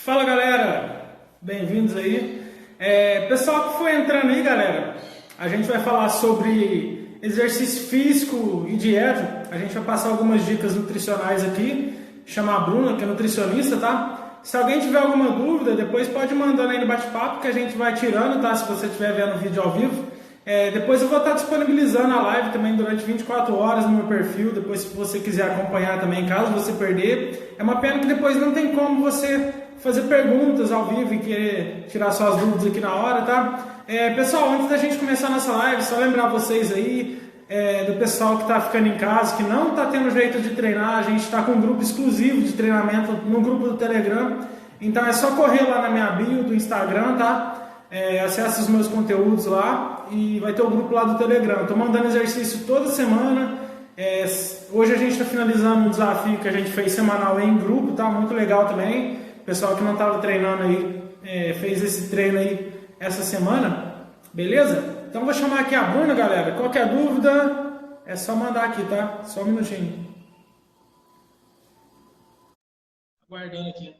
Fala galera, bem-vindos aí. Pessoal que foi entrando aí, galera, a gente vai falar sobre exercício físico e dieta. A gente vai passar algumas dicas nutricionais aqui. Chama a Bruna, que é nutricionista, tá? Se alguém tiver alguma dúvida, depois pode mandando aí no bate-papo que a gente vai tirando, tá? Se você estiver vendo o vídeo ao vivo. Depois eu vou estar disponibilizando a live também durante 24 horas no meu perfil. Depois, se você quiser acompanhar também, caso você perder. É uma pena que depois não tem como você fazer perguntas ao vivo e querer tirar suas dúvidas aqui na hora, tá? Pessoal, antes da gente começar a nossa live, só lembrar vocês aí do pessoal que está ficando em casa, que não está tendo jeito de treinar. A gente está com um grupo exclusivo de treinamento no grupo do Telegram. Então é só correr lá na minha bio do Instagram, tá? Acesse os meus conteúdos lá e vai ter o grupo lá do Telegram. Estou mandando exercício toda semana. Hoje a gente está finalizando um desafio que a gente fez semanal em grupo, tá? Muito legal também. O pessoal que não estava treinando aí fez esse treino aí essa semana, beleza? Então vou chamar aqui a Bruna, galera. Qualquer dúvida é só mandar aqui, tá? Só um minutinho. Aguardando aqui.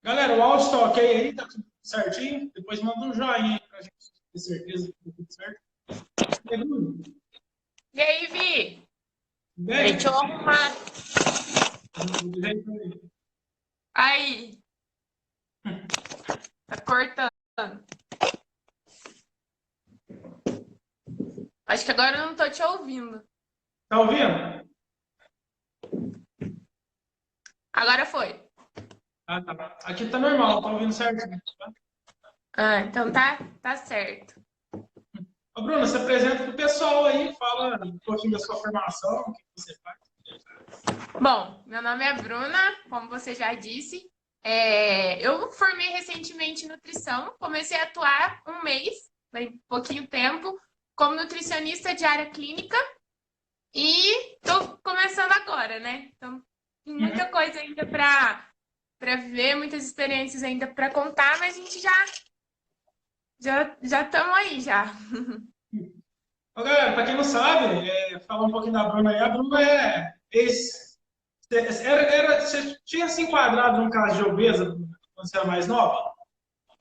Galera, o áudio está ok aí? Tá tudo certinho? Depois manda um joinha aí pra gente ter certeza que tá tudo certo. E aí, Bruna? E aí, Vi? Bem? Deixa eu arrumar. Aí, tá cortando. Acho que agora eu não tô te ouvindo. Tá ouvindo? Agora foi. Ah, tá. Aqui tá normal, tá ouvindo certinho, tá? Ah, então tá certo. Ô, Bruna, se apresenta pro pessoal aí, fala um pouquinho da sua formação, o que você faz. Bom, meu nome é Bruna, como você já disse. Eu formei recentemente em nutrição, comecei a atuar um mês, bem pouquinho tempo, como nutricionista de área clínica e tô começando agora, né? Então, tem muita Uhum. coisa ainda para viver, muitas experiências ainda para contar, mas a gente já estamos aí já. Ô, galera, pra quem não sabe, falar um pouquinho da Bruna aí, a Bruna é ex... Você tinha se enquadrado num caso de obesa Bruna, quando você era mais nova?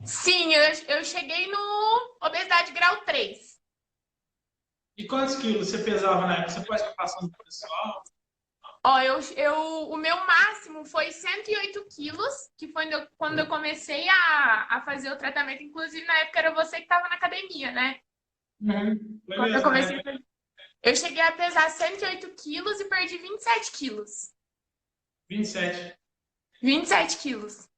Sim, eu cheguei no obesidade grau 3. E quantos quilos você pesava na época? Você pode estar passando pro pessoal? Ó, o meu máximo foi 108 quilos, que foi quando eu comecei a fazer o tratamento. Inclusive, na época era você que estava na academia, né? Uhum. Foi Quando eu mesmo, comecei né? a fazer. Eu cheguei a pesar 108 quilos e perdi 27 quilos. 27. 27 quilos.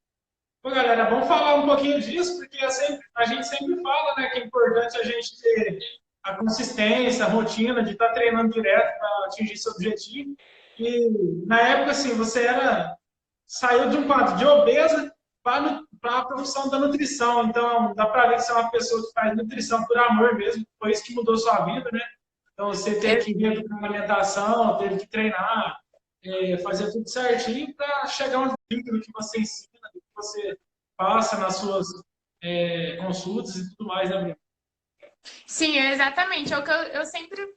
Pô, galera, vamos falar um pouquinho disso, porque a gente sempre fala, né, que é importante a gente ter a consistência, a rotina de estar treinando direto para atingir seu objetivo. E na época, assim, saiu de um quadro de obesa para a profissão da nutrição. Então, dá para ver que você é uma pessoa que faz nutrição por amor mesmo. Foi isso que mudou sua vida, né? Então, você teve que reeducar a alimentação, teve que treinar, fazer tudo certinho para chegar onde do que você ensina, do que você passa nas suas consultas e tudo mais, né, Bruno? Sim, exatamente. É o que eu sempre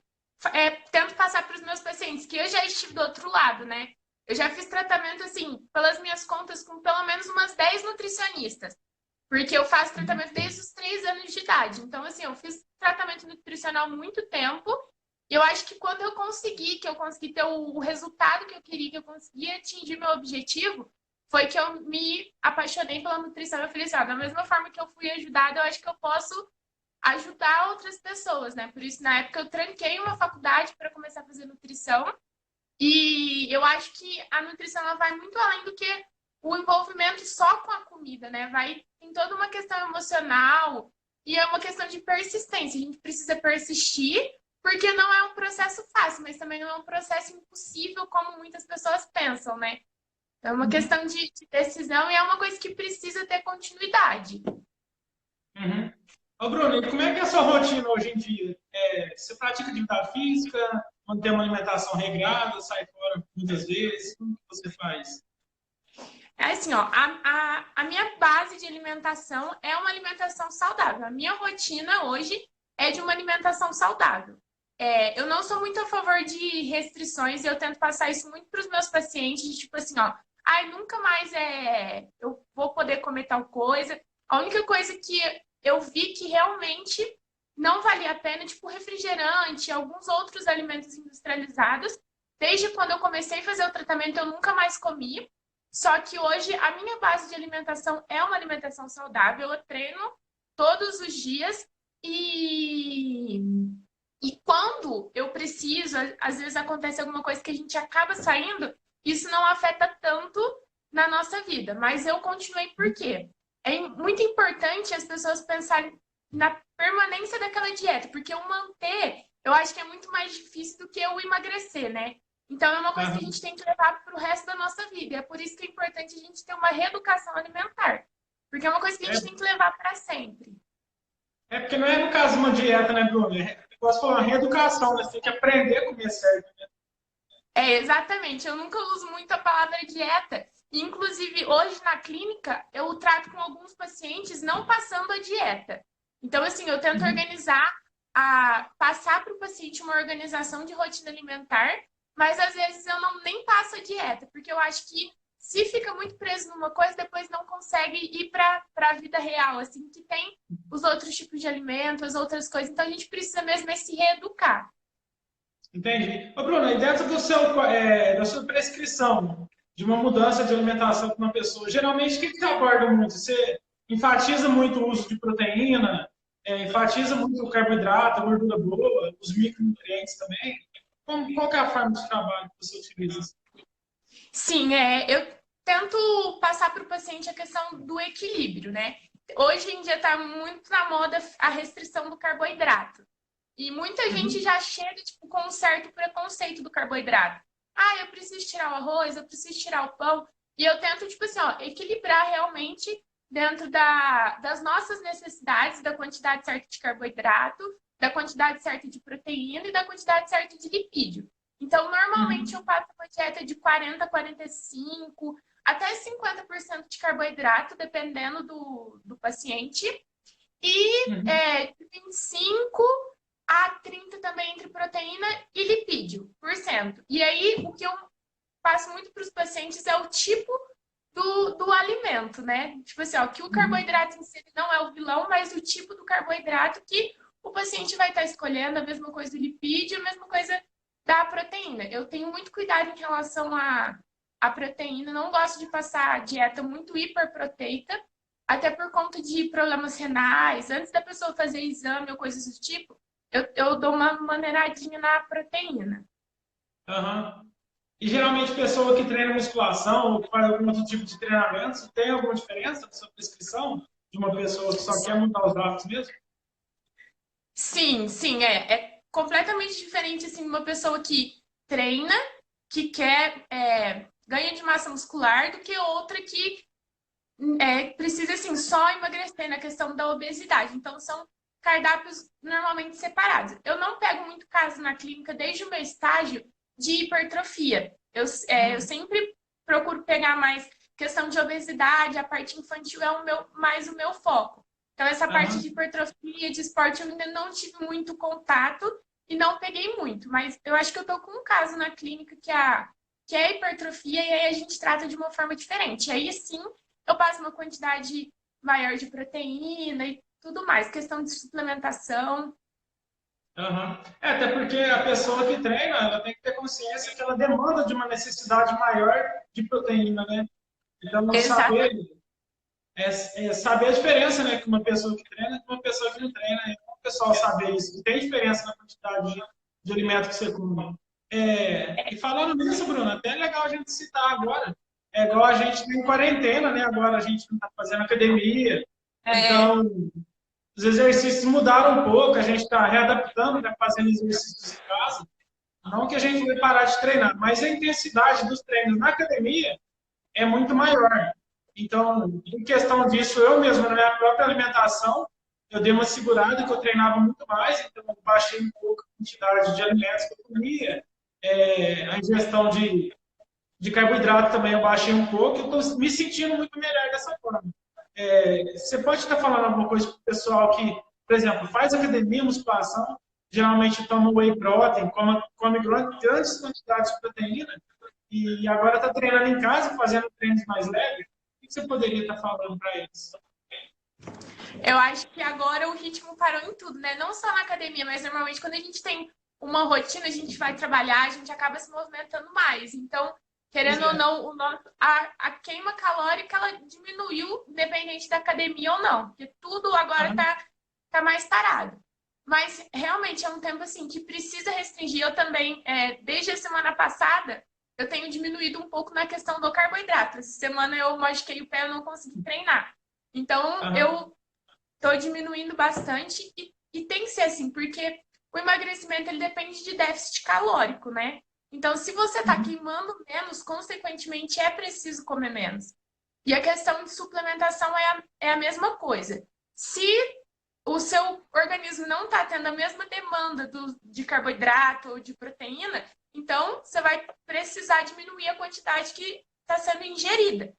tento passar para os meus pacientes, que eu já estive do outro lado, né? Eu já fiz tratamento, assim, pelas minhas contas, com pelo menos umas 10 nutricionistas. Porque eu faço tratamento desde os 3 anos de idade. Então, assim, eu fiz tratamento nutricional há muito tempo. E eu acho que quando que eu consegui ter o resultado que eu queria, que eu consegui atingir meu objetivo, foi que eu me apaixonei pela nutrição. Eu falei assim, ó, da mesma forma que eu fui ajudada, eu acho que eu posso ajudar outras pessoas, né? Por isso, na época, eu tranquei uma faculdade para começar a fazer nutrição. E eu acho que a nutrição ela vai muito além do que o envolvimento só com a comida, né? Vai em toda uma questão emocional e é uma questão de persistência. A gente precisa persistir, porque não é um processo fácil, mas também não é um processo impossível, como muitas pessoas pensam, né? É uma questão de decisão e é uma coisa que precisa ter continuidade. Uhum. Ô, Bruno, e como é que é a sua rotina hoje em dia? Você pratica atividade física, mantém uma alimentação regrada, sai fora muitas vezes? Como que você faz? É assim, ó, a minha base de alimentação é uma alimentação saudável. A minha rotina hoje é de uma alimentação saudável. Eu não sou muito a favor de restrições e eu tento passar isso muito para os meus pacientes, tipo assim, ó, ai, nunca mais eu vou poder comer tal coisa. A única coisa que eu vi que realmente não valia a pena, tipo refrigerante, alguns outros alimentos industrializados. Desde quando eu comecei a fazer o tratamento, eu nunca mais comi. Só que hoje a minha base de alimentação é uma alimentação saudável. Eu treino todos os dias e, e quando eu preciso, às vezes acontece alguma coisa que a gente acaba saindo, isso não afeta tanto na nossa vida. Mas eu continuei por quê? É muito importante as pessoas pensarem na permanência daquela dieta, porque o manter, eu acho que é muito mais difícil do que o emagrecer, né? Então é uma coisa que a gente tem que levar para o resto da nossa vida. É por isso que é importante a gente ter uma reeducação alimentar, porque é uma coisa que a gente tem que levar para sempre. É porque não é no caso uma dieta, né, Bruno? Como você falou, uma reeducação, né? Você tem que aprender a comer certo, né? É, exatamente. Eu nunca uso muito a palavra dieta. Inclusive, hoje na clínica, eu trato com alguns pacientes não passando a dieta. Então, assim, eu tento organizar, passar para o paciente uma organização de rotina alimentar, mas às vezes eu não nem passo a dieta, porque eu acho que se fica muito preso numa coisa, depois não consegue ir para a vida real, assim, que tem os outros tipos de alimentos, as outras coisas. Então, a gente precisa mesmo se reeducar. Entendi. Ô, Bruno, e dentro da sua prescrição de uma mudança de alimentação para uma pessoa, geralmente o que você aborda muito? Você enfatiza muito o uso de proteína, enfatiza muito o carboidrato, a gordura boa, os micronutrientes também? Qual que é a forma de trabalho que você utiliza? Sim, eu tento passar para o paciente a questão do equilíbrio, né? Hoje em dia está muito na moda a restrição do carboidrato. E muita gente Uhum. já chega tipo, com um certo preconceito do carboidrato. Ah, eu preciso tirar o arroz, eu preciso tirar o pão. E eu tento, tipo assim, ó, equilibrar realmente dentro das nossas necessidades, da quantidade certa de carboidrato, da quantidade certa de proteína e da quantidade certa de lipídio. Então, normalmente eu Uhum. passo uma dieta de 40, 45, até 50% de carboidrato, dependendo do paciente. E Uhum. de 25 a 30 também entre proteína e lipídio, por cento. E aí, o que eu passo muito para os pacientes é o tipo do alimento, né? Tipo assim, ó, que o Uhum. carboidrato em si não é o vilão, mas o tipo do carboidrato que o paciente vai estar escolhendo, a mesma coisa do lipídio, a mesma coisa da proteína. Eu tenho muito cuidado em relação à proteína, não gosto de passar dieta muito hiperproteica, até por conta de problemas renais. Antes da pessoa fazer exame ou coisas do tipo, eu dou uma maneiradinha na proteína. Aham. E geralmente pessoa que treina musculação ou que faz algum outro tipo de treinamento, tem alguma diferença na sua prescrição de uma pessoa que só quer mudar os hábitos mesmo? Sim, sim, é completamente diferente assim uma pessoa que treina, que quer ganho de massa muscular, do que outra que precisa assim só emagrecer na questão da obesidade. Então são cardápios normalmente separados. Eu não pego muito caso na clínica desde o meu estágio de hipertrofia. Eu Hum. sempre procuro pegar mais questão de obesidade, a parte infantil é mais o meu foco. Então, essa parte de Aham. hipertrofia, de esporte, eu ainda não tive muito contato e não peguei muito. Mas eu acho que eu tô com um caso na clínica que é hipertrofia e aí a gente trata de uma forma diferente. E aí, sim, eu passo uma quantidade maior de proteína e tudo mais. Questão de suplementação. Aham. Até porque a pessoa que treina, ela tem que ter consciência que ela demanda de uma necessidade maior de proteína, né? Então, saber, Exatamente. saber a diferença, né, que uma pessoa que treina e uma pessoa que não treina. É bom o pessoal saber isso, que tem diferença na quantidade de alimento que você come. E falando nisso, Bruno, até é legal a gente citar agora. É igual a gente tem quarentena, né? Agora a gente não está fazendo academia. É, Então, os exercícios mudaram um pouco, a gente está readaptando, né, fazendo exercícios em casa. Não que a gente vai parar de treinar, mas a intensidade dos treinos na academia é muito maior. Então, em questão disso, eu mesmo, na minha própria alimentação, eu dei uma segurada que eu treinava muito mais, então eu baixei um pouco a quantidade de alimentos que eu comia, a ingestão de carboidrato também eu baixei um pouco, eu estou me sentindo muito melhor dessa forma. Você pode estar falando alguma coisa para o pessoal que, por exemplo, faz academia, musculação, geralmente toma whey protein, come grandes quantidades de proteína, e agora está treinando em casa, fazendo treinos mais leves. O que você poderia estar falando para eles? Eu acho que agora o ritmo parou em tudo, né? Não só na academia, mas normalmente quando a gente tem uma rotina, a gente vai trabalhar, a gente acaba se movimentando mais. Então, Pois querendo ou é. não, a queima calórica ela diminuiu, independente da academia ou não, porque tudo agora Aham, tá mais parado. Mas realmente é um tempo assim que precisa restringir. Eu também, desde a semana passada, eu tenho diminuído um pouco na questão do carboidrato. Essa semana eu machuquei o pé, eu não consegui treinar. Então, aham, eu estou diminuindo bastante e tem que ser assim, porque o emagrecimento ele depende de déficit calórico, né? Então, se você está uhum, queimando menos, consequentemente é preciso comer menos. E a questão de suplementação é a mesma coisa. Se o seu organismo não está tendo a mesma demanda de carboidrato ou de proteína, então você vai precisar diminuir a quantidade que está sendo ingerida.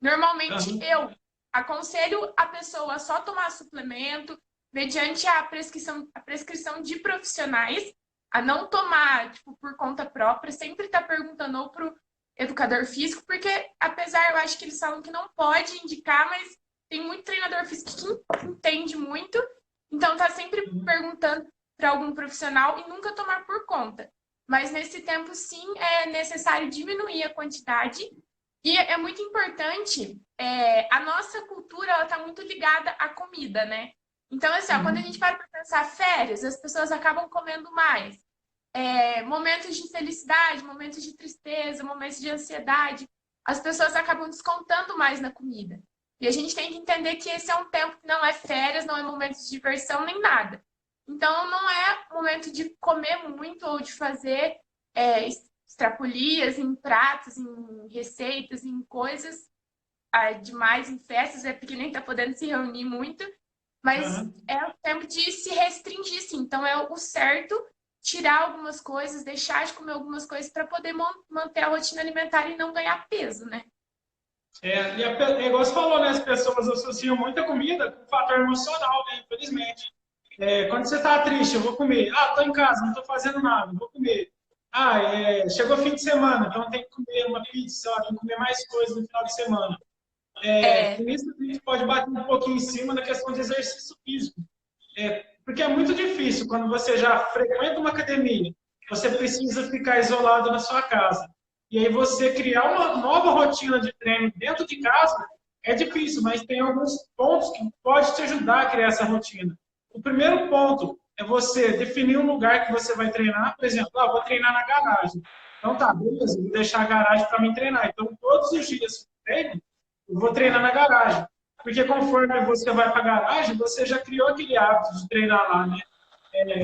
Normalmente, aham, eu aconselho a pessoa a só tomar suplemento mediante a prescrição de profissionais, a não tomar, tipo, por conta própria, sempre estar perguntando ou pro educador físico, porque apesar, eu acho que eles falam que não pode indicar, mas tem muito treinador físico que entende muito, então tá sempre uhum. perguntando para algum profissional e nunca tomar por conta. Mas nesse tempo, sim, é necessário diminuir a quantidade e é muito importante, a nossa cultura ela está muito ligada à comida, né? Então, assim, ó, quando a gente Uhum. para pensar férias, as pessoas acabam comendo mais. Momentos de felicidade, momentos de tristeza, momentos de ansiedade, as pessoas acabam descontando mais na comida. E a gente tem que entender que esse é um tempo que não é férias, não é momento de diversão nem nada. Então, não é momento de comer muito ou de fazer extrapolias em pratos, em receitas, em coisas demais, em festas, porque nem tá podendo se reunir muito, mas Aham. é o tempo de se restringir, sim. Então é o certo tirar algumas coisas, deixar de comer algumas coisas para poder manter a rotina alimentar e não ganhar peso, né? É igual você falou, né? As pessoas associam muita comida com o fator emocional, né? Infelizmente. Quando você está triste, eu vou comer. Ah, estou em casa, não estou fazendo nada, vou comer. Ah, chegou fim de semana, então tem que comer uma pizza, tem que comer mais coisas no final de semana. É, Com isso, a gente pode bater um pouquinho em cima da questão de exercício físico. Porque é muito difícil quando você já frequenta uma academia, você precisa ficar isolado na sua casa. E aí você criar uma nova rotina de treino dentro de casa é difícil, mas tem alguns pontos que pode te ajudar a criar essa rotina. O primeiro ponto é você definir um lugar que você vai treinar. Por exemplo, vou treinar na garagem. Então tá, beleza, vou deixar a garagem para mim treinar. Então todos os dias que treino, eu vou treinar na garagem. Porque conforme você vai para a garagem, você já criou aquele hábito de treinar lá, né?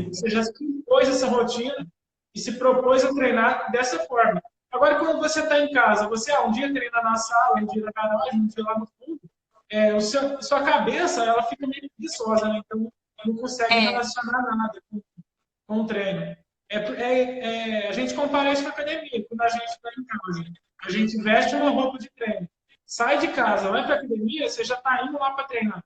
Você já se impôs essa rotina e se propôs a treinar dessa forma. Agora, quando você está em casa, você um dia treina na sala, um dia na garagem, um dia lá no fundo, sua cabeça ela fica meio preguiçosa, né? Então não consegue é. relacionar nada com o treino. A gente compara isso com a academia, quando a gente está em casa. A gente veste uma roupa de treino, sai de casa, vai para a academia, você já está indo lá para treinar.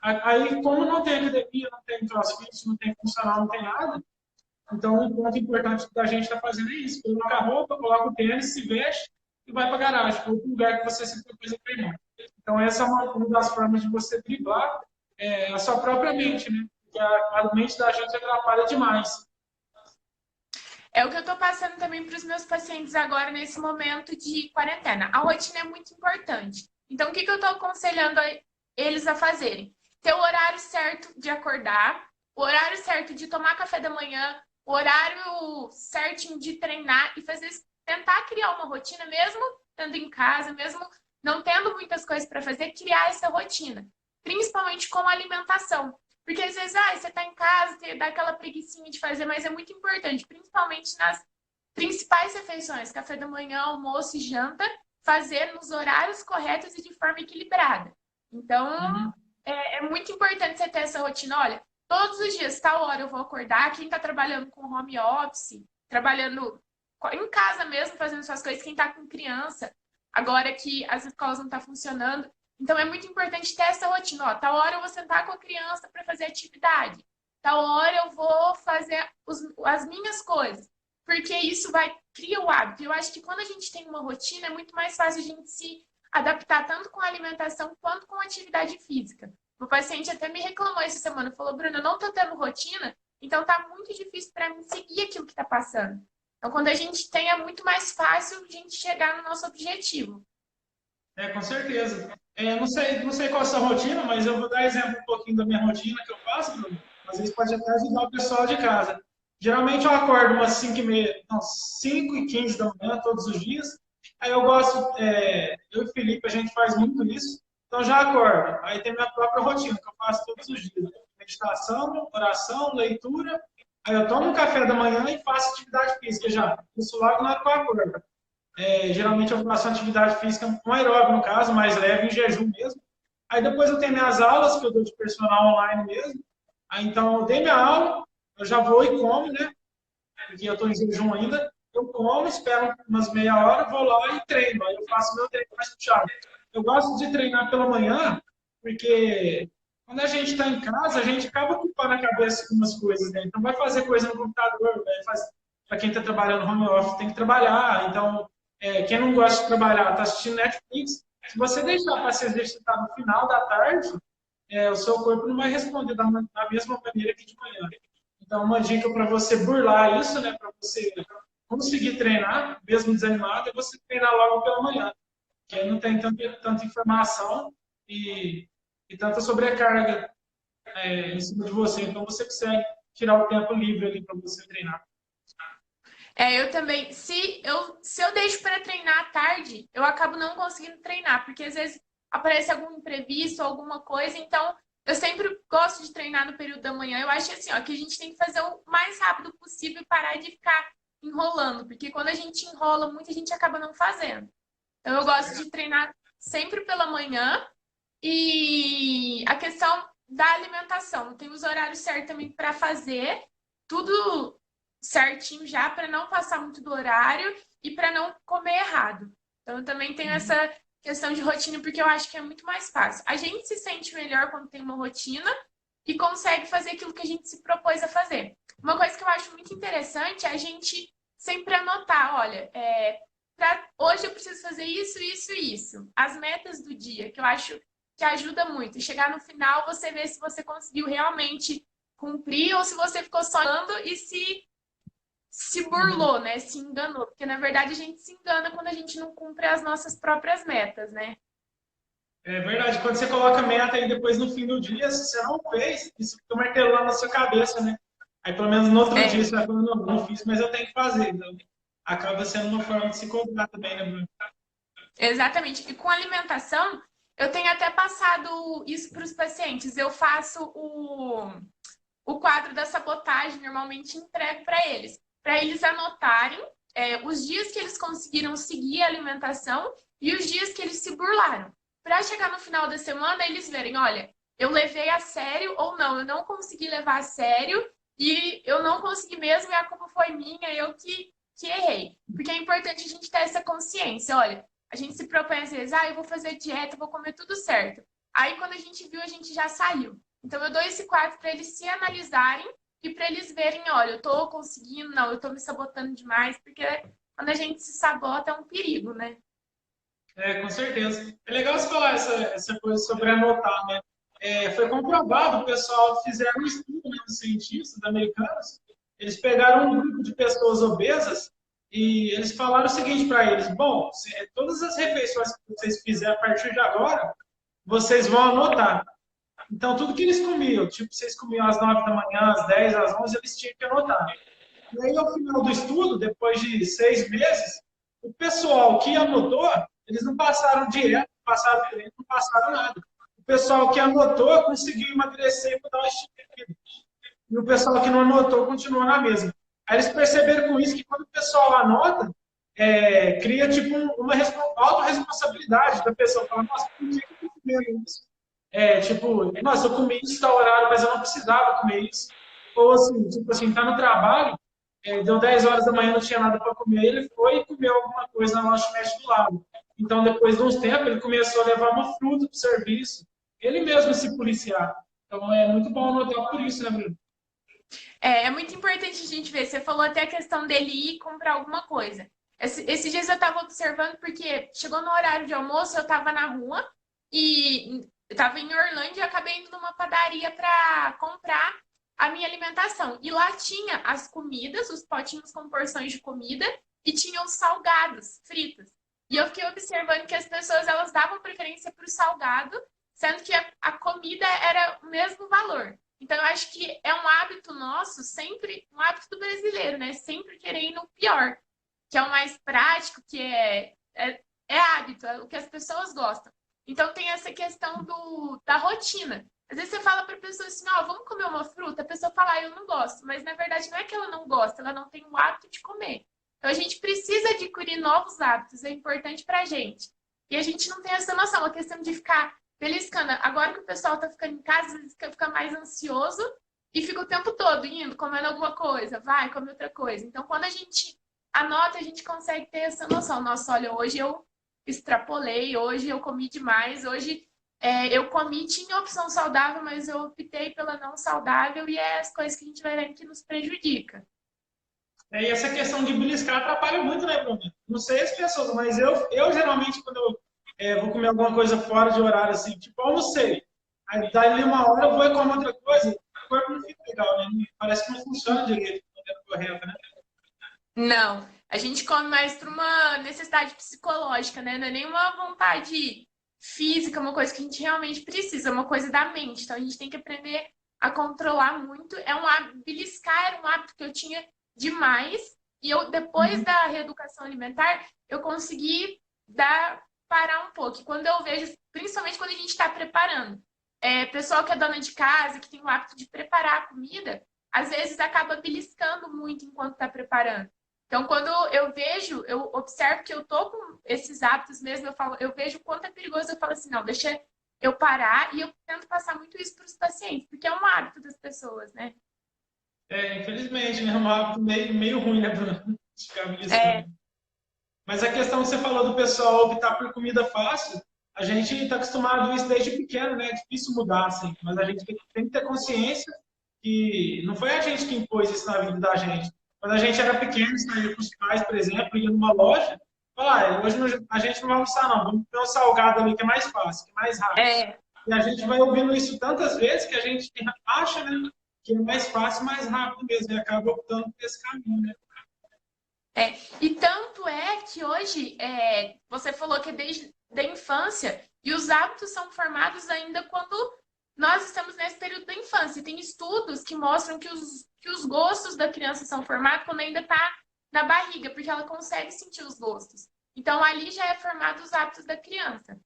Aí, como não tem academia, não tem crossfit, não tem funcional, não tem nada, então um ponto importante da gente estar fazendo é isso: coloca a roupa, coloca o tênis, se veste e vai para a garagem, para outro lugar que você se propôs a treinar. Então, essa é uma das formas de você driblar a sua própria mente, né? Porque a mente da gente atrapalha demais. É o que eu estou passando também para os meus pacientes agora nesse momento de quarentena. A rotina é muito importante. Então, o que eu estou aconselhando eles a fazerem? Ter o horário certo de acordar, o horário certo de tomar café da manhã, o horário certinho de treinar e tentar criar uma rotina, mesmo estando em casa, mesmo não tendo muitas coisas para fazer, criar essa rotina, principalmente com a alimentação. Porque às vezes, você tá em casa, dá aquela preguicinha de fazer, mas é muito importante, principalmente nas principais refeições, café da manhã, almoço e janta, fazer nos horários corretos e de forma equilibrada. Então, Uhum. é muito importante você ter essa rotina. Olha, todos os dias, tal hora eu vou acordar. Quem está trabalhando com home office, trabalhando em casa mesmo, fazendo suas coisas, quem está com criança, agora que as escolas não estão funcionando, então é muito importante ter essa rotina. Ó, tal hora eu vou sentar com a criança para fazer atividade. Tal hora eu vou fazer as minhas coisas. porque isso vai cria o hábito. Eu acho que quando a gente tem uma rotina, é muito mais fácil a gente se adaptar tanto com a alimentação quanto com a atividade física. O paciente até me reclamou essa semana, falou, Bruna, eu não tô tendo rotina, então tá muito difícil para mim seguir aquilo que tá passando. Então, quando a gente tem, é muito mais fácil a gente chegar no nosso objetivo. Com certeza. Não sei qual é a sua rotina, mas eu vou dar exemplo um pouquinho da minha rotina que eu faço, Bruno. Às vezes pode até ajudar o pessoal de casa. Geralmente eu acordo umas 5h30, não, 5h15 da manhã, todos os dias. Aí eu gosto, eu e o Felipe, a gente faz muito isso. Então já acordo. Aí tem minha própria rotina, que eu faço todos os dias. Meditação, oração, leitura. Aí eu tomo um café da manhã e faço atividade física já. Isso logo na hora que eu acordo. Geralmente eu faço atividade física, um aeróbico no caso, mais leve, em jejum mesmo. Aí depois eu tenho minhas aulas, que eu dou de personal online mesmo. Aí então eu dei minha aula, eu já vou e como, né? Porque eu estou em jejum ainda. Eu como, espero umas meia hora, vou lá e treino. Aí eu faço meu treino mais puxado. Eu gosto de treinar pela manhã, porque quando a gente está em casa, a gente acaba ocupando a cabeça com umas coisas, né? Então vai fazer coisa no computador, para quem está trabalhando home office, tem que trabalhar. Então, quem não gosta de trabalhar, está assistindo Netflix, se você deixar para se exercitar no final da tarde, o seu corpo não vai responder da mesma maneira que de manhã. Então, uma dica para você burlar isso, né, para você conseguir treinar, mesmo desanimado, é você treinar logo pela manhã, que aí não tem tanta informação e tanta sobrecarga em cima de você. Então, você consegue tirar o tempo livre ali para você treinar. Eu também. Se eu deixo para treinar à tarde, eu acabo não conseguindo treinar, porque às vezes aparece algum imprevisto, alguma coisa, então eu sempre gosto de treinar no período da manhã. Eu acho assim, ó, que a gente tem que fazer o mais rápido possível e parar de ficar enrolando, porque quando a gente enrola muito, a gente acaba não fazendo. Então eu gosto de treinar sempre pela manhã e a questão da alimentação, tem os horários certos também para fazer, tudo certinho já para não passar muito do horário e para não comer errado. Então eu também tenho essa questão de rotina porque eu acho que é muito mais fácil. A gente se sente melhor quando tem uma rotina e consegue fazer aquilo que a gente se propôs a fazer. Uma coisa que eu acho muito interessante é a gente sempre anotar, olha, hoje eu preciso fazer isso, isso e isso. As metas do dia, que eu acho que ajuda muito. Chegar no final, você vê se você conseguiu realmente cumprir ou se você ficou sonhando e se burlou, né? Se enganou. Porque, na verdade, a gente se engana quando a gente não cumpre as nossas próprias metas, né? É verdade, quando você coloca meta e depois no fim do dia, se você não fez, isso fica martelando na sua cabeça, né? Aí pelo menos no outro dia você vai falando, não fiz, mas eu tenho que fazer. Então, acaba sendo uma forma de se cobrar também, né, Bruno? Exatamente. E com alimentação, eu tenho até passado isso para os pacientes. Eu faço o quadro da sabotagem, normalmente entrego para eles anotarem os dias que eles conseguiram seguir a alimentação e os dias que eles se burlaram. Para chegar no final da semana, eles verem, olha, eu levei a sério ou não, eu não consegui levar a sério e eu não consegui mesmo e a culpa foi minha, eu que errei. Porque é importante a gente ter essa consciência, olha, a gente se propõe às vezes, eu vou fazer dieta, vou comer tudo certo. Aí quando a gente viu, a gente já saiu. Então, eu dou esse quadro para eles se analisarem e para eles verem, olha, eu estou conseguindo, não, eu estou me sabotando demais, porque quando a gente se sabota é um perigo, né? Com certeza. É legal você falar essa coisa sobre anotar, né? Foi comprovado, o pessoal fizeram um estudo, né, dos cientistas americanos, eles pegaram um grupo de pessoas obesas e eles falaram o seguinte para eles, bom, todas as refeições que vocês fizerem a partir de agora, vocês vão anotar. Então, tudo que eles comiam, tipo, vocês comiam às 9 da manhã, às 10, às 11, eles tinham que anotar. E aí, ao final do estudo, depois de 6 meses, o pessoal que anotou, eles não passaram direto, não passaram treino, não passaram nada. O pessoal que anotou conseguiu emagrecer e mudar o estilo de vida. E o pessoal que não anotou continuou na mesma. Aí eles perceberam com isso que quando o pessoal anota, cria tipo uma autorresponsabilidade da pessoa. Fala, nossa, por que eu estou comendo isso? Tipo, nossa, eu comi isso tal horário, mas eu não precisava comer isso. Ou assim, tipo assim, tá no trabalho, deu 10 horas da manhã, não tinha nada para comer, ele foi e comeu alguma coisa na lanchonete do lado. Então, depois de uns tempos, ele começou a levar uma fruta para o serviço, ele mesmo se policiar. Então, é muito bom anotar por isso, né, Bruno? É muito importante a gente ver. Você falou até a questão dele ir comprar alguma coisa. Esses dias eu estava observando porque chegou no horário de almoço, eu estava na rua e eu estava em Orlândia e acabei indo numa padaria para comprar a minha alimentação. E lá tinha as comidas, os potinhos com porções de comida e tinha os salgados fritos. E eu fiquei observando que as pessoas elas davam preferência para o salgado, sendo que a comida era o mesmo valor. Então, eu acho que é um hábito nosso, sempre, um hábito do brasileiro, né? Sempre querer ir no pior, que é o mais prático, é hábito, é o que as pessoas gostam. Então, tem essa questão da rotina. Às vezes você fala para a pessoa assim, ó, vamos comer uma fruta, a pessoa fala, eu não gosto, mas na verdade não é que ela não gosta, ela não tem o hábito de comer. Então, a gente precisa adquirir novos hábitos, é importante para a gente. E a gente não tem essa noção, a questão de ficar beliscando. Agora que o pessoal tá ficando em casa, às vezes fica mais ansioso e fica o tempo todo indo, comendo alguma coisa, vai, come outra coisa. Então, quando a gente anota, a gente consegue ter essa noção. Nossa, olha, hoje eu extrapolei, hoje eu comi demais, hoje eu comi, tinha opção saudável, mas eu optei pela não saudável e é as coisas que a gente vai vendo que nos prejudica. E essa questão de beliscar atrapalha muito, né, Bruno? Não sei as pessoas, mas eu geralmente, quando eu vou comer alguma coisa fora de horário, assim, tipo, almocei. Aí dali uma hora eu vou e como outra coisa, o corpo não fica legal, né? Parece que não funciona direito de maneira correta, né? Não, a gente come mais por uma necessidade psicológica, né? Não é nenhuma vontade física, uma coisa que a gente realmente precisa, é uma coisa da mente. Então a gente tem que aprender a controlar muito. É um hábito, beliscar era um hábito que eu tinha demais. E eu, depois Uhum. da reeducação alimentar, eu consegui parar um pouco. E quando eu vejo, principalmente quando a gente está preparando, pessoal que é dona de casa, que tem o hábito de preparar a comida, às vezes acaba beliscando muito enquanto está preparando. Então, quando eu vejo, eu observo que eu tô com esses hábitos mesmo, eu vejo o quanto é perigoso, eu falo assim, não, deixa eu parar e eu tento passar muito isso para os pacientes, porque é um hábito das pessoas, né? Infelizmente, né? É um hábito meio ruim, né, Bruno? De ficar beliscando. É, Mas a questão que você falou do pessoal optar por comida fácil, a gente está acostumado a isso desde pequeno, né? É difícil mudar, assim. Mas a gente tem que ter consciência que não foi a gente que impôs isso na vida da gente. Quando a gente era pequeno, saía com os pais, por exemplo, ia numa loja, falar, hoje a gente não vai almoçar, não. Vamos ter um salgado ali que é mais fácil, que é mais rápido. é, E a gente vai ouvindo isso tantas vezes que a gente acha, né, que é mais fácil, mais rápido mesmo, e acaba optando por esse caminho, né? E tanto é que hoje, você falou que é desde a infância, e os hábitos são formados ainda quando nós estamos nesse período da infância. E tem estudos que mostram que os gostos da criança são formados quando ainda está na barriga, porque ela consegue sentir os gostos. Então, ali já é formado os hábitos da criança.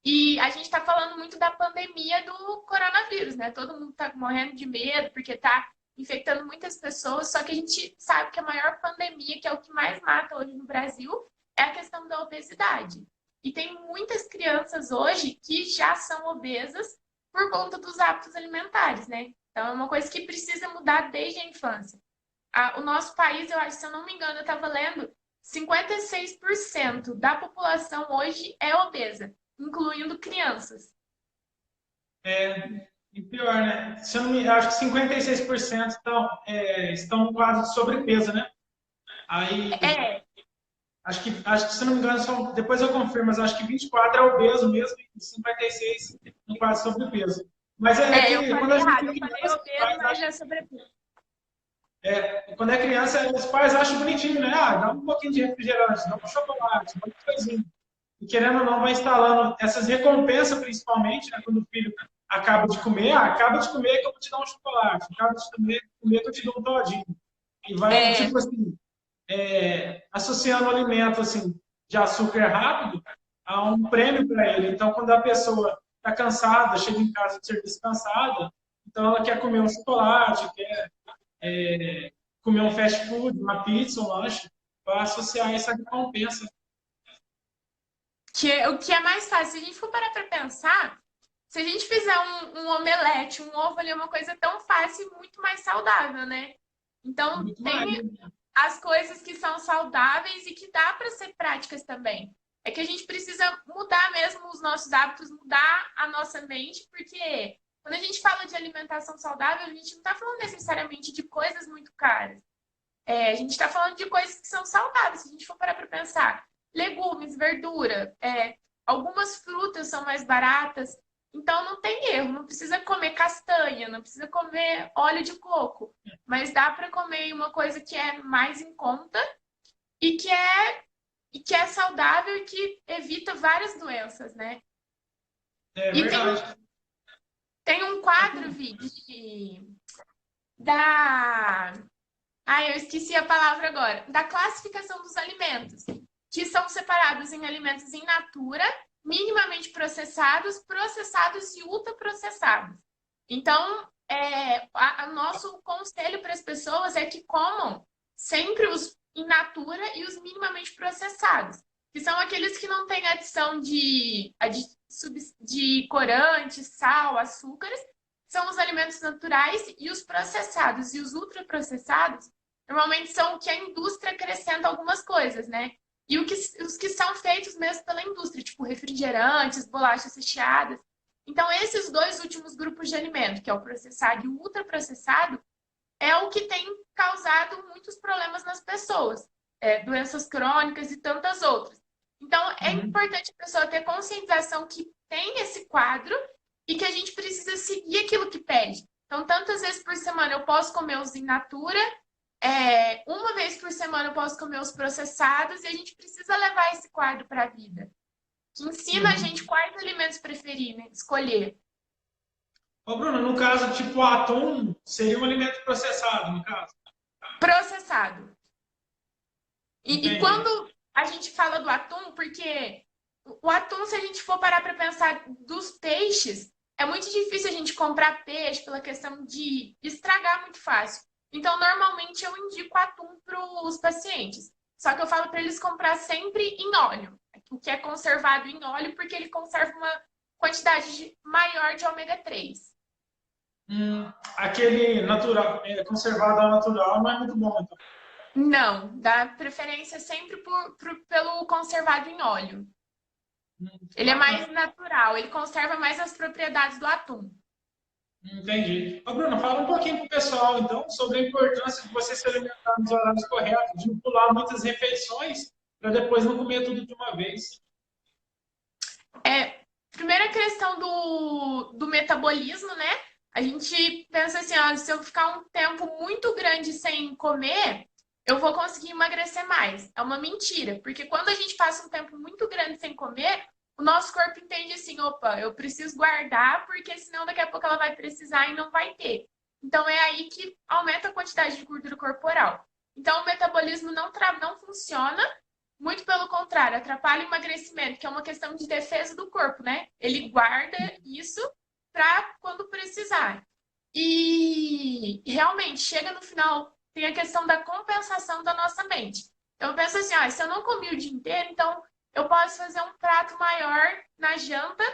E a gente está falando muito da pandemia do coronavírus, né? Todo mundo está morrendo de medo porque está infectando muitas pessoas, só que a gente sabe que a maior pandemia, que é o que mais mata hoje no Brasil, é a questão da obesidade. E tem muitas crianças hoje que já são obesas por conta dos hábitos alimentares, né? Então é uma coisa que precisa mudar desde a infância. O nosso país, eu acho, se eu não me engano, eu estava lendo, 56% da população hoje é obesa, incluindo crianças. E pior, né? Se eu não me, acho que 56% estão no quadro de sobrepeso, né? Aí, É, acho que, se eu não me engano, depois eu confirmo, mas acho que 24 é obeso mesmo e 56 no quadro de sobrepeso. Mas é eu que quando falei a gente errado, é eu falei criança, os obeso, pais mas acham, é sobrepeso. quando é criança, os pais acham bonitinho, né? Ah, dá um pouquinho de refrigerante, dá um chocolate, dá uma coisinha. E querendo ou não, vai instalando essas recompensas, principalmente, né, quando o filho acaba de comer, acaba de comer que eu vou te dar um chocolate, acaba de comer que eu te dou um todinho. E vai, É, tipo assim, associando o alimento assim, de açúcar rápido a um prêmio para ele. Então, quando a pessoa está cansada, chega em casa de serviço cansada, então ela quer comer um chocolate, quer comer um fast food, uma pizza, um lanche, para associar essa recompensa. o que é mais fácil, se a gente for parar para pensar, se a gente fizer um omelete, um ovo ali, é uma coisa tão fácil e muito mais saudável, né? Então, Muito mais. tem as coisas que são saudáveis e que dá para ser práticas também. É que a gente precisa mudar mesmo os nossos hábitos, mudar a nossa mente, porque quando a gente fala de alimentação saudável, a gente não está falando necessariamente de coisas muito caras. A gente está falando de coisas que são saudáveis. Se a gente for parar para pensar, legumes, verdura, algumas frutas são mais baratas, então não tem erro. Não precisa comer castanha, não precisa comer óleo de coco, mas dá para comer uma coisa que é mais em conta e que é saudável e que evita várias doenças, né? É E verdade. tem um quadro, Vi, da eu esqueci a palavra agora. Da classificação dos alimentos, que são separados em alimentos in natura, minimamente processados, processados e ultraprocessados. Então, nosso conselho para as pessoas é que comam sempre os in natura e os minimamente processados, que são aqueles que não têm adição de corantes, sal, açúcares, são os alimentos naturais, e os processados e os ultraprocessados normalmente são o que a indústria acrescenta algumas coisas, né? E os que são feitos mesmo pela indústria, tipo refrigerantes, bolachas recheadas. Então, esses dois últimos grupos de alimento, que é o processado e o ultraprocessado, é o que tem causado muitos problemas nas pessoas, doenças crônicas e tantas outras. Então, é Uhum. importante a pessoa ter conscientização que tem esse quadro e que a gente precisa seguir aquilo que pede. Então, tantas vezes por semana eu posso comer os in natura, uma vez por semana eu posso comer os processados, e a gente precisa levar esse quadro para a vida, que ensina a gente Uhum. quais alimentos preferir, né? Escolher. Ô, Bruno, no caso, tipo, o atum seria um alimento processado, no caso. Processado. E Entendi. quando a gente fala do atum, porque o atum, se a gente for parar para pensar dos peixes, é muito difícil a gente comprar peixe pela questão de estragar muito fácil. Então, normalmente eu indico atum para os pacientes. Só que eu falo para eles comprar sempre em óleo, o que é conservado em óleo, porque ele conserva uma quantidade maior de ômega 3. Aquele natural, conservado ao natural não é muito bom, então. Não, dá preferência sempre pelo conservado em óleo. Ele é mais Bacana. natural, ele conserva mais as propriedades do atum. Entendi. Ô, Bruno, fala um pouquinho para o pessoal, então, sobre a importância de você se alimentar nos horários corretos, de não pular muitas refeições para depois não comer tudo de uma vez. Primeira questão do metabolismo, né? A gente pensa assim, ó, se eu ficar um tempo muito grande sem comer, eu vou conseguir emagrecer mais. É uma mentira, porque quando a gente passa um tempo muito grande sem comer, o nosso corpo entende assim, opa, eu preciso guardar, porque senão daqui a pouco ela vai precisar e não vai ter. Então é aí que aumenta a quantidade de gordura corporal. Então o metabolismo não funciona, muito pelo contrário, atrapalha o emagrecimento, que é uma questão de defesa do corpo, né? Ele guarda isso para quando precisar. E realmente, chega no final, tem a questão da compensação da nossa mente. Então, eu penso assim, se eu não comi o dia inteiro, então eu posso fazer um prato maior na janta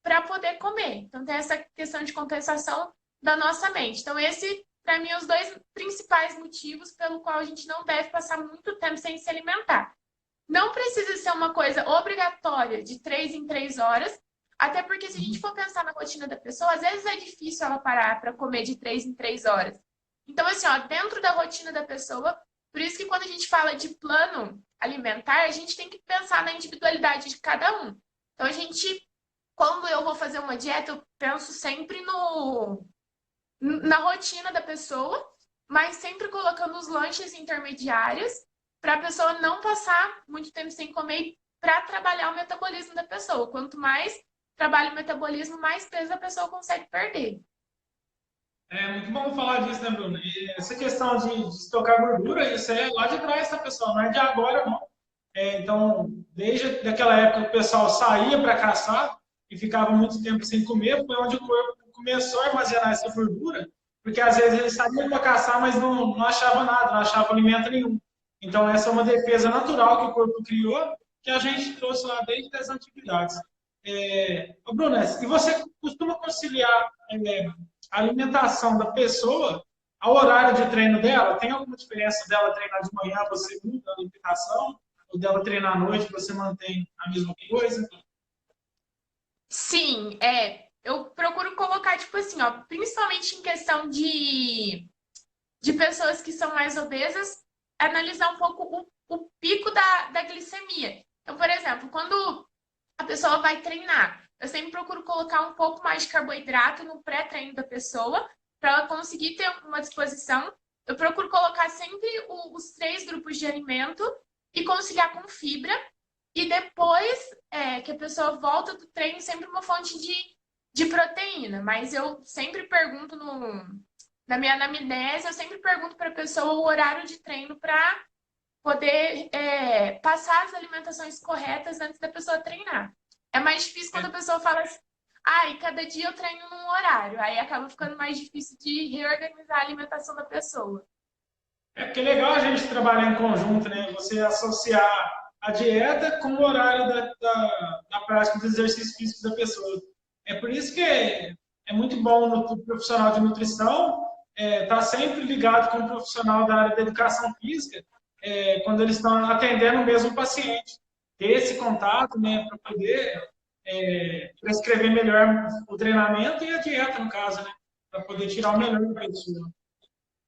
para poder comer. Então, tem essa questão de compensação da nossa mente. Então, esse, para mim, os dois principais motivos pelo qual a gente não deve passar muito tempo sem se alimentar. Não precisa ser uma coisa obrigatória de 3 em 3 horas, até porque se a gente for pensar na rotina da pessoa, às vezes é difícil ela parar para comer de 3 em 3 horas. Então, assim, dentro da rotina da pessoa, por isso que quando a gente fala de plano alimentar, a gente tem que pensar na individualidade de cada um. Então, quando eu vou fazer uma dieta, eu penso sempre na rotina da pessoa, mas sempre colocando os lanches intermediários para a pessoa não passar muito tempo sem comer, para trabalhar o metabolismo da pessoa. Quanto mais trabalha o metabolismo, mais peso a pessoa consegue perder. É muito bom falar disso, né, Bruno? E essa questão de estocar gordura, isso é lá de trás, tá, pessoal? Não é de agora, não. Então, desde aquela época que o pessoal saía para caçar e ficava muito tempo sem comer, foi onde o corpo começou a armazenar essa gordura, porque às vezes ele saía para caçar, mas não achava nada, não achava alimento nenhum. Então, essa é uma defesa natural que o corpo criou, que a gente trouxe lá desde as antiguidades. Ô, Bruno, e você costuma conciliar a alimentação da pessoa ao horário de treino dela? Tem alguma diferença dela treinar de manhã, você muda a alimentação? Ou dela treinar à noite, você mantém a mesma coisa? Sim, eu procuro colocar, tipo assim, ó, principalmente em questão de pessoas que são mais obesas, analisar um pouco o pico da glicemia. Então, por exemplo, quando a pessoa vai treinar, eu sempre procuro colocar um pouco mais de carboidrato no pré-treino da pessoa, para ela conseguir ter uma disposição. Eu procuro colocar sempre os três grupos de alimento e conciliar com fibra. E depois que a pessoa volta do treino, sempre uma fonte de proteína. Mas eu sempre pergunto na minha anamnese, eu sempre pergunto para a pessoa o horário de treino para poder passar as alimentações corretas antes da pessoa treinar. É mais difícil quando a pessoa fala assim, ai, cada dia eu treino num horário. Aí acaba ficando mais difícil de reorganizar a alimentação da pessoa. É porque é legal a gente trabalhar em conjunto, né? Você associar a dieta com o horário da prática dos exercícios físicos da pessoa. É por isso que é muito bom no profissional de nutrição estar sempre ligado com o profissional da área da educação física quando eles estão atendendo o mesmo paciente. Ter esse contato, né, para poder prescrever melhor o treinamento e a dieta, no caso, né? Para poder tirar o melhor da pessoa.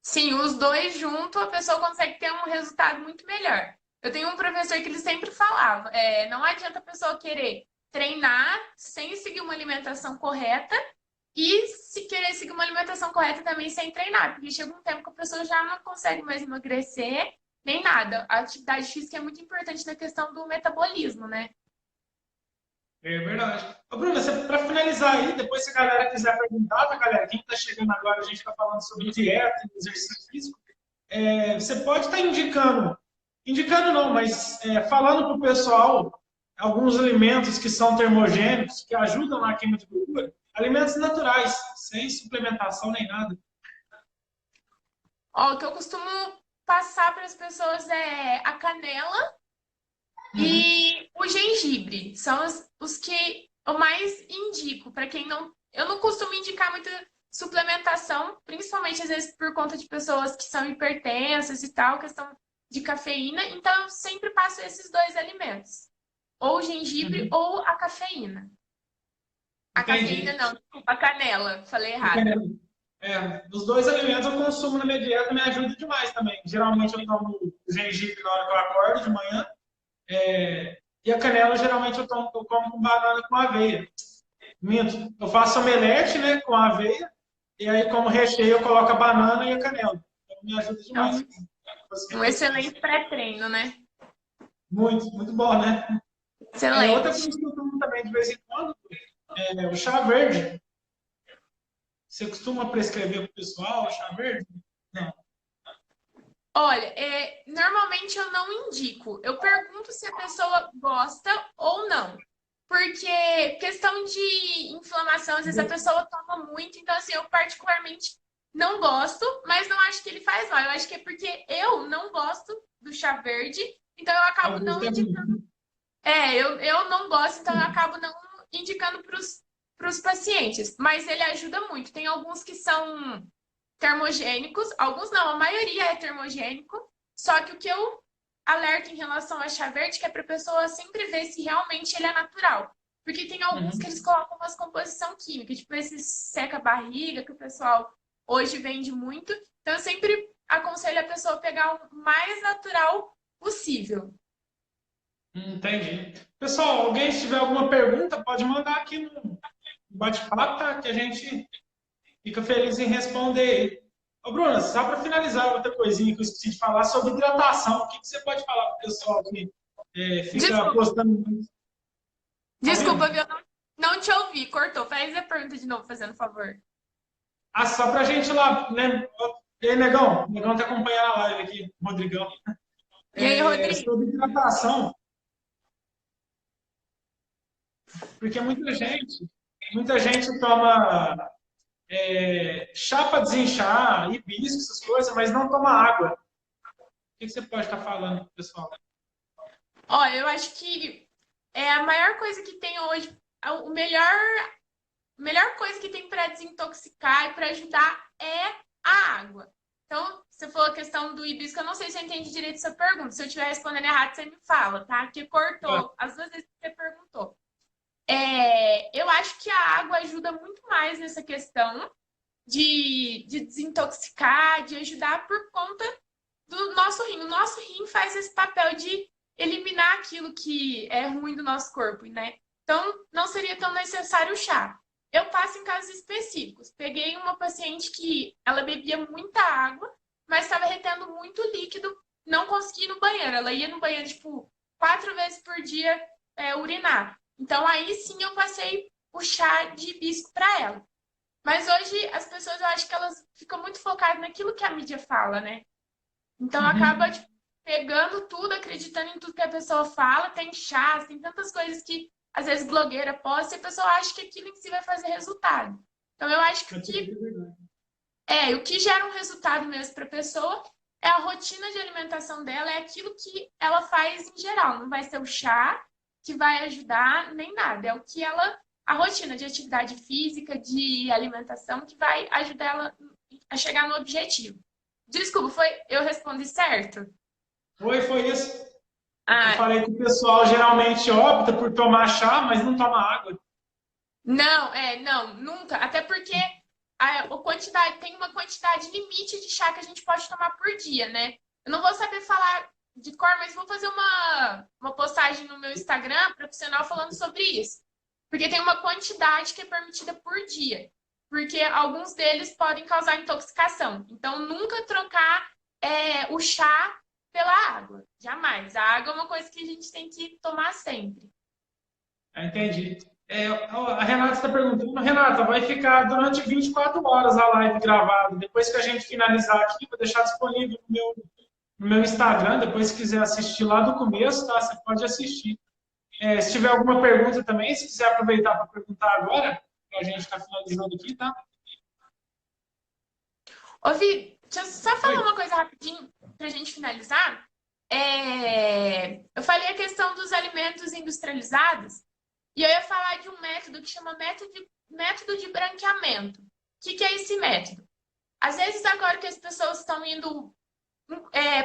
Sim, os dois juntos a pessoa consegue ter um resultado muito melhor. Eu tenho um professor que ele sempre falava, não adianta a pessoa querer treinar sem seguir uma alimentação correta e se querer seguir uma alimentação correta também sem treinar, porque chega um tempo que a pessoa já não consegue mais emagrecer nem nada. A atividade física é muito importante na questão do metabolismo, né? É verdade. Ô, Bruna, para finalizar aí, depois se a galera quiser perguntar, tá, galera? Quem está chegando agora, a gente está falando sobre dieta e exercício físico. Você pode estar indicando não, mas falando para o pessoal alguns alimentos que são termogênicos, que ajudam na queima de gordura, alimentos naturais, sem suplementação nem nada. Ó, o que eu costumo passar para as pessoas é a canela Uhum. e o gengibre. São os que eu mais indico para quem não. Eu não costumo indicar muita suplementação, principalmente às vezes por conta de pessoas que são hipertensas e tal, questão de cafeína. Então, eu sempre passo esses dois alimentos: ou o gengibre Uhum. ou a cafeína. A cafeína Entendi. não, desculpa, a canela, falei errado. Os dois alimentos eu consumo na minha dieta, me ajuda demais também. Geralmente eu tomo gengibre na hora que eu acordo de manhã. E a canela, geralmente, eu como com banana com aveia. Minto. Eu faço omelete, né, com aveia. E aí, como recheio, eu coloco a banana e a canela. Então, me ajuda demais. Então, um excelente pré-treino, né? Muito, muito bom, né? Outra Excelente. coisa que eu tomo também de vez em quando é o chá verde. Você costuma prescrever para o pessoal o chá verde? Não. Olha, normalmente eu não indico. Eu pergunto se a pessoa gosta ou não. Porque questão de inflamação, às vezes a pessoa toma muito. Então, assim, eu particularmente não gosto, mas não acho que ele faz mal. Eu acho que é porque eu não gosto do chá verde. Então, eu acabo não Augusto é indicando. ruim. Eu não gosto, então eu acabo não indicando para os pacientes. Mas ele ajuda muito. Tem alguns que são termogênicos, alguns não, a maioria é termogênico, só que o que eu alerto em relação a chá verde é para a pessoa sempre ver se realmente ele é natural. Porque tem alguns que Uhum. eles colocam umas composição química, tipo esse seca-barriga, que o pessoal hoje vende muito. Então, eu sempre aconselho a pessoa a pegar o mais natural possível. Entendi. Pessoal, alguém se tiver alguma pergunta, pode mandar aqui no bate-papo, tá? Que a gente fica feliz em responder. Ô, Bruna, só para finalizar, outra coisinha que eu esqueci de falar sobre hidratação. O que você pode falar para o pessoal que fica Desculpa, postando muito? Tá desculpa, vendo? viu? Não te ouvi, cortou. Faz a pergunta de novo, fazendo favor. Ah, só para a gente lá, né? E aí, Negão? O Negão tá acompanhando a live aqui, Rodrigão. E aí, Rodrigo? Sobre hidratação, porque muita gente toma chá para desinchar, hibisco, essas coisas, mas não toma água. O que você pode estar falando pro pessoal? Ó, eu acho que é a maior coisa que tem hoje, a melhor coisa que tem para desintoxicar e para ajudar é a água. Então, você falou a questão do hibisco, eu não sei se eu entendi direito essa pergunta. Se eu estiver respondendo errado, você me fala, tá? Que Ah, cortou as duas vezes que você perguntou. Eu acho que a água ajuda muito mais nessa questão de desintoxicar, de ajudar por conta do nosso rim. O nosso rim faz esse papel de eliminar aquilo que é ruim do nosso corpo, né? Então, não seria tão necessário o chá. Eu passo em casos específicos. Peguei uma paciente que ela bebia muita água, mas estava retendo muito líquido, não conseguia ir no banheiro. Ela ia no banheiro, tipo, 4 vezes por dia urinar. Então, aí sim eu passei o chá de hibisco para ela. Mas hoje as pessoas, eu acho que elas ficam muito focadas naquilo que a mídia fala, né? Então acaba Uhum. tipo, pegando tudo, acreditando em tudo que a pessoa fala, tem chás, tem tantas coisas que às vezes blogueira posta e a pessoa acha que aquilo em si vai fazer resultado. Então eu acho que o que gera um resultado mesmo para a pessoa é a rotina de alimentação dela, é aquilo que ela faz em geral. Não vai ser o chá que vai ajudar nem nada, é o que ela a rotina de atividade física, de alimentação que vai ajudar ela a chegar no objetivo. Desculpa, eu respondi certo? Foi isso. Eu Ah, falei que o pessoal geralmente opta por tomar chá, mas não toma água. não, nunca. Até porque tem uma quantidade limite de chá que a gente pode tomar por dia, né? Eu não vou saber falar de cor, mas vou fazer uma postagem no meu Instagram profissional falando sobre isso. Porque tem uma quantidade que é permitida por dia. Porque alguns deles podem causar intoxicação. Então, nunca trocar o chá pela água. Jamais. A água é uma coisa que a gente tem que tomar sempre. Entendi. A Renata está perguntando, Renata, vai ficar durante 24 horas a live gravada. Depois que a gente finalizar aqui, vou deixar disponível no meu Instagram. Depois, se quiser assistir lá do começo, tá? Você pode assistir. Se tiver alguma pergunta também, se quiser aproveitar para perguntar agora, que a gente está finalizando aqui, tá? Ô, Vi, deixa eu só Oi. falar uma coisa rapidinho para a gente finalizar. Eu falei a questão dos alimentos industrializados e eu ia falar de um método que chama método de branqueamento. O que é esse método? Às vezes, agora que as pessoas estão indo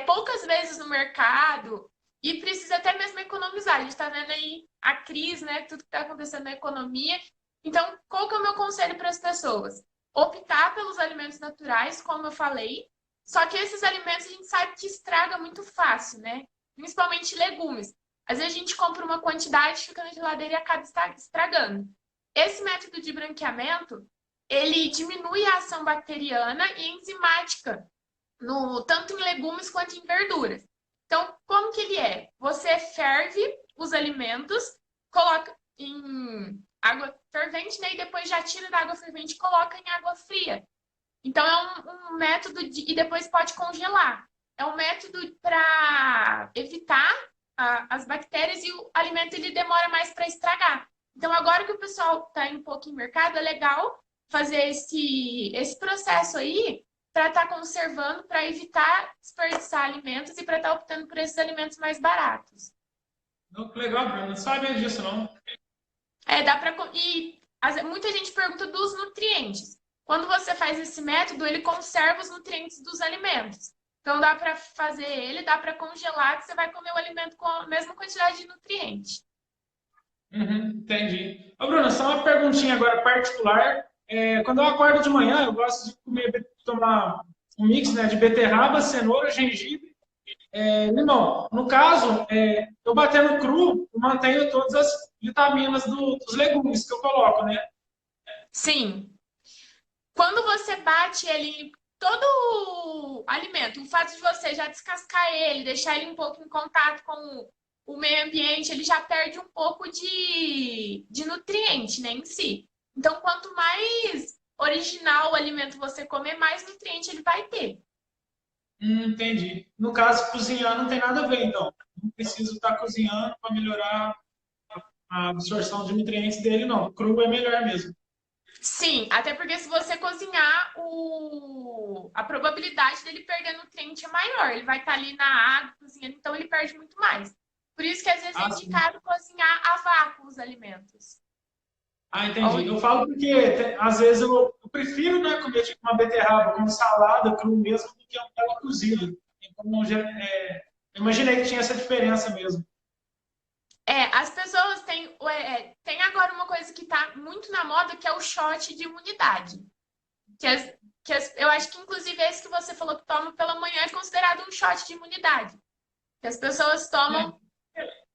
poucas vezes no mercado e precisa até mesmo economizar. A gente está vendo aí a crise, né? Tudo que está acontecendo na economia. Então, qual que é o meu conselho para as pessoas? Optar pelos alimentos naturais, como eu falei. Só que esses alimentos a gente sabe que estraga muito fácil, né? Principalmente legumes. Às vezes a gente compra uma quantidade, fica na geladeira e acaba estragando. Esse método de branqueamento, ele diminui a ação bacteriana e enzimática tanto em legumes quanto em verduras. Então, como que ele é? Você ferve os alimentos, coloca em água fervente, né? E depois já tira da água fervente e coloca em água fria. Então, é um método e depois pode congelar. É um método para evitar as bactérias e o alimento ele demora mais para estragar. Então, agora que o pessoal está um pouco em mercado, é legal fazer esse processo aí para estar conservando, para evitar desperdiçar alimentos e para estar optando por esses alimentos mais baratos. Não, que legal, Bruno. Não sabia disso, não. Dá para muita gente pergunta dos nutrientes. Quando você faz esse método, ele conserva os nutrientes dos alimentos. Então dá para fazer ele, dá para congelar, que você vai comer o alimento com a mesma quantidade de nutrientes. Uhum, entendi. Ô, Bruno, só uma perguntinha agora particular. Quando eu acordo de manhã, eu gosto de tomar um mix, né, de beterraba, cenoura, gengibre, limão. No caso, eu batendo cru, eu mantenho todas as vitaminas dos legumes que eu coloco, né? Sim. Quando você bate ele, todo o alimento, o fato de você já descascar ele, deixar ele um pouco em contato com o meio ambiente, ele já perde um pouco de nutriente, né, em si. Então, quanto mais original o alimento você comer, mais nutriente ele vai ter. Entendi. No caso, cozinhar não tem nada a ver, então. Não preciso estar cozinhando para melhorar a absorção de nutrientes dele, não. Cru é melhor mesmo. Sim, até porque se você cozinhar, a probabilidade dele perder nutriente é maior. Ele vai estar ali na água cozinhando, então ele perde muito mais. Por isso que às vezes é Ah, sim. indicado cozinhar a vácuo os alimentos. Ah, entendi. Onde- Eu falo porque às vezes eu prefiro, né, comer tipo uma beterraba como salada, cru mesmo, do que ela cozida. Então, eu imaginei que tinha essa diferença mesmo. As pessoas têm, tem agora uma coisa que está muito na moda, que é o shot de imunidade. Que as- eu acho que, inclusive, esse que você falou que toma pela manhã é considerado um shot de imunidade. Que as pessoas É. tomam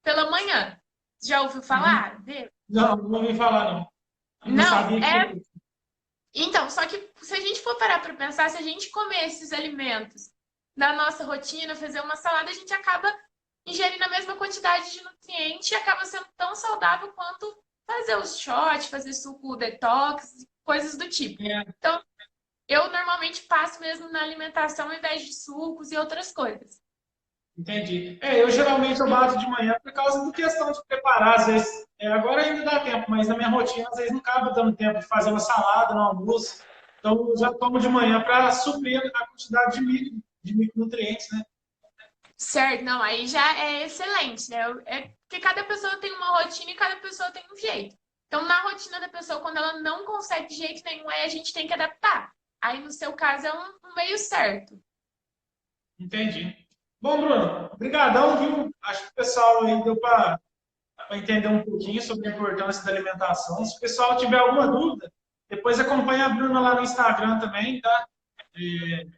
pela manhã. Já ouviu Uhum. falar dele? Não, não ouvi falar, não. Eu não Não, sabia que. Então, só que se a gente for parar para pensar, se a gente comer esses alimentos na nossa rotina, fazer uma salada, a gente acaba ingerindo a mesma quantidade de nutrientes e acaba sendo tão saudável quanto fazer os shots, fazer suco detox, coisas do tipo. É, Então, eu normalmente passo mesmo na alimentação ao invés de sucos e outras coisas. entendi. Eu geralmente eu bato de manhã por causa da questão de preparar, às vezes. Agora ainda dá tempo, mas na minha rotina, às vezes não acaba dando tempo de fazer uma salada no almoço. Então, eu já tomo de manhã para suprir a quantidade de micronutrientes, né? Certo, não, aí já é excelente, né? É porque cada pessoa tem uma rotina e cada pessoa tem um jeito. Então, na rotina da pessoa, quando ela não consegue de jeito nenhum, aí a gente tem que adaptar. Aí, no seu caso, é um meio certo. Entendi. Bom, Bruno, brigadão, viu? Acho que o pessoal aí deu para entender um pouquinho sobre a importância da alimentação. Se o pessoal tiver alguma dúvida, depois acompanha a Bruna lá no Instagram também, tá? Tem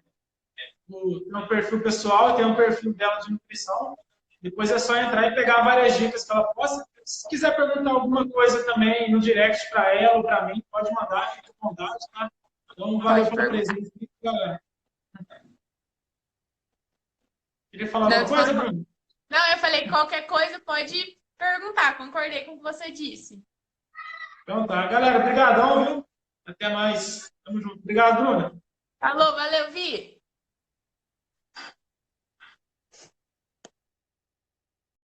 um perfil pessoal e tem um perfil dela de nutrição. Depois é só entrar e pegar várias dicas que ela possa. Se quiser perguntar alguma coisa também no direct para ela ou para mim, pode mandar, fica à vontade, tá? Então, valeu Pode pela perguntar. presença, galera. Queria falar Não, alguma coisa, Bruno? não, eu falei qualquer coisa, pode perguntar. Concordei com o que você disse. Então tá, galera, brigadão, viu? Até mais. Tamo junto. Obrigado, Bruna. Falou, valeu, Vi.